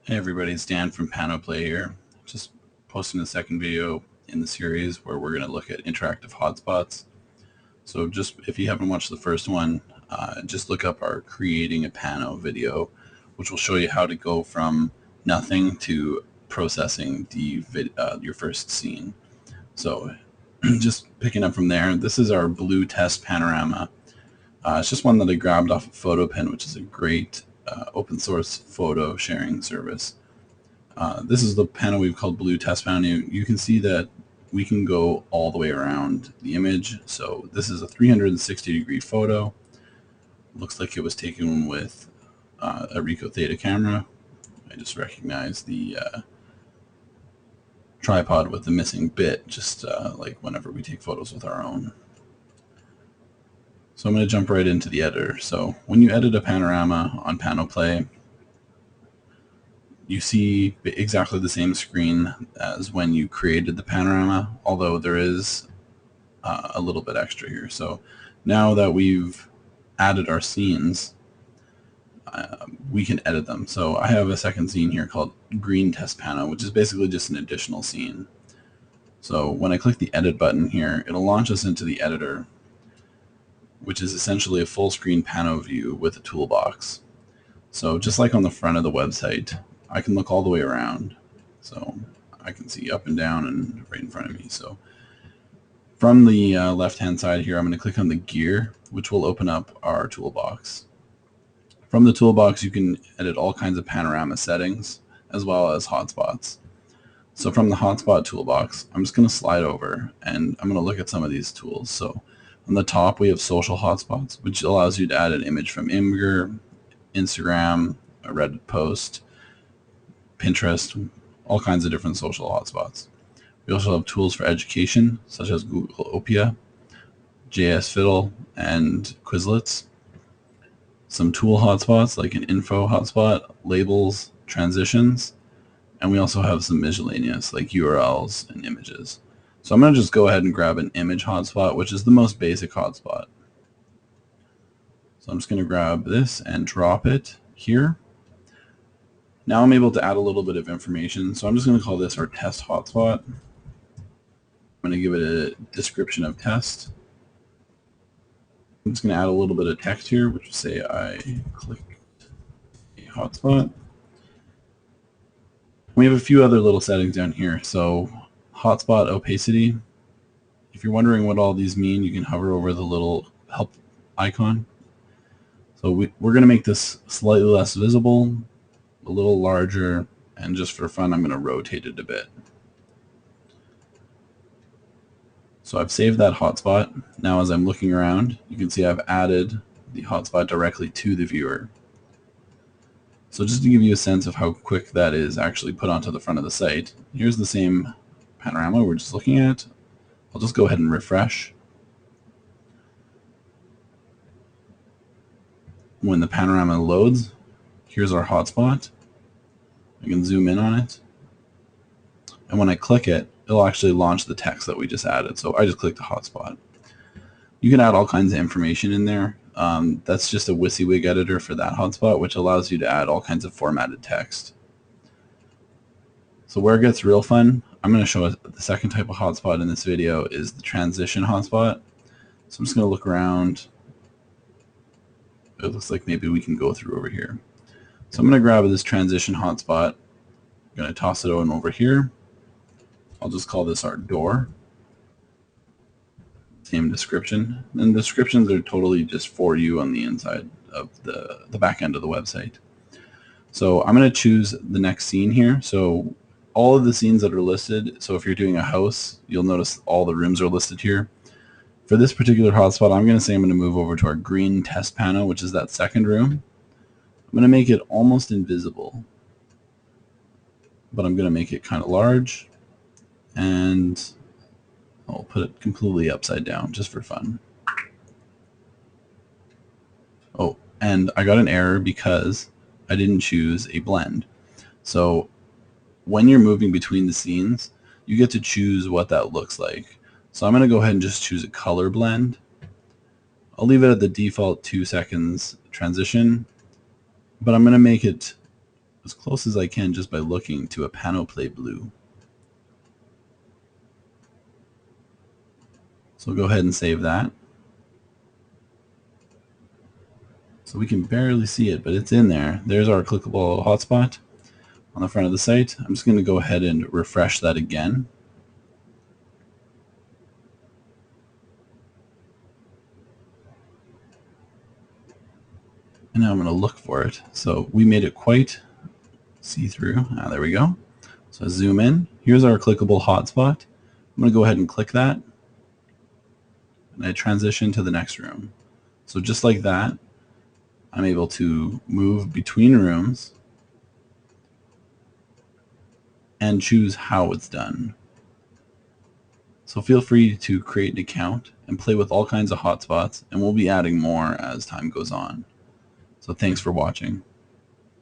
Hey everybody, it's Dan from PanoPla here. Just posting the second video in the series where we're going to look at interactive hotspots. So just if you haven't watched the first one, just look up our creating a Pano video, which will show you how to go from nothing to processing your first scene. So just picking up from there, this is our blue test panorama. It's just one that I grabbed off of PhotoPin, which is a great open source photo sharing service. This is the panel we've called Blue Test Panel. You can see that we can go all the way around the image. So this is a 360-degree photo. Looks like it was taken with a Ricoh Theta camera. I just recognized the tripod with the missing bit, just like whenever we take photos with our own. So I'm going to jump right into the editor. So when you edit a panorama on PanoPla, you see exactly the same screen as when you created the panorama, although there is a little bit extra here. So now that we've added our scenes, we can edit them. So I have a second scene here called Green Test Pano, which is basically just an additional scene. So when I click the edit button here, it'll launch us into the editor, which is essentially a full screen Pano view with a toolbox. So just like on the front of the website, I can look all the way around. So I can see up and down and right in front of me. So from the left-hand side here, I'm going to click on the gear, which will open up our toolbox. From the toolbox, you can edit all kinds of panorama settings, as well as hotspots. So from the hotspot toolbox, I'm just going to slide over, and I'm going to look at some of these tools. So on the top, we have social hotspots, which allows you to add an image from Imgur, Instagram, a Reddit post, Pinterest, all kinds of different social hotspots. We also have tools for education, such as Google Opia, JS Fiddle, and Quizlets. Some tool hotspots, like an info hotspot, labels, transitions, and we also have some miscellaneous, like URLs and images. So I'm going to just go ahead and grab an image hotspot, which is the most basic hotspot. So I'm just going to grab this and drop it here. Now I'm able to add a little bit of information. So I'm just going to call this our test hotspot. I'm going to give it a description of test. I'm just going to add a little bit of text here, which will say I clicked a hotspot. We have a few other little settings down here. So hotspot opacity. If you're wondering what all these mean, you can hover over the little help icon. So we're going to make this slightly less visible, a little larger, and just for fun, I'm going to rotate it a bit. So I've saved that hotspot. Now as I'm looking around, you can see I've added the hotspot directly to the viewer. So just to give you a sense of how quick that is actually put onto the front of the site, here's the same panorama we're just looking at. I'll just go ahead and refresh. When the panorama loads, here's our hotspot. I can zoom in on it. And when I click it, it'll actually launch the text that we just added. So I just clicked the hotspot. You can add all kinds of information in there. That's just a WYSIWYG editor for that hotspot, which allows you to add all kinds of formatted text. So where it gets real fun, I'm going to show the second type of hotspot in this video is the transition hotspot. So I'm just going to look around. It looks like maybe we can go through over here. So I'm going to grab this transition hotspot. I'm going to toss it on over here. I'll just call this our door. Same description. And descriptions are totally just for you on the inside of the back end of the website. So I'm going to choose the next scene here. So all of the scenes that are listed, so if you're doing a house, you'll notice all the rooms are listed here. For this particular hotspot, I'm going to say I'm going to move over to our green test panel, which is that second room. I'm going to make it almost invisible, but I'm going to make it kind of large, and I'll put it completely upside down just for fun. Oh, and I got an error because I didn't choose a blend. So when you're moving between the scenes, you get to choose what that looks like. So I'm going to go ahead and just choose a color blend. I'll leave it at the default 2 seconds transition, but I'm going to make it as close as I can just by looking to a PanoPla blue. So we'll go ahead and save that. So we can barely see it, but it's in there. There's our clickable hotspot on the front of the site. I'm just going to go ahead and refresh that again. And now I'm going to look for it. So we made it quite see-through. There we go. So I zoom in. Here's our clickable hotspot. I'm going to go ahead and click that. And I transition to the next room. So just like that, I'm able to move between rooms and choose how it's done. So feel free to create an account and play with all kinds of hotspots, and we'll be adding more as time goes on. So thanks for watching.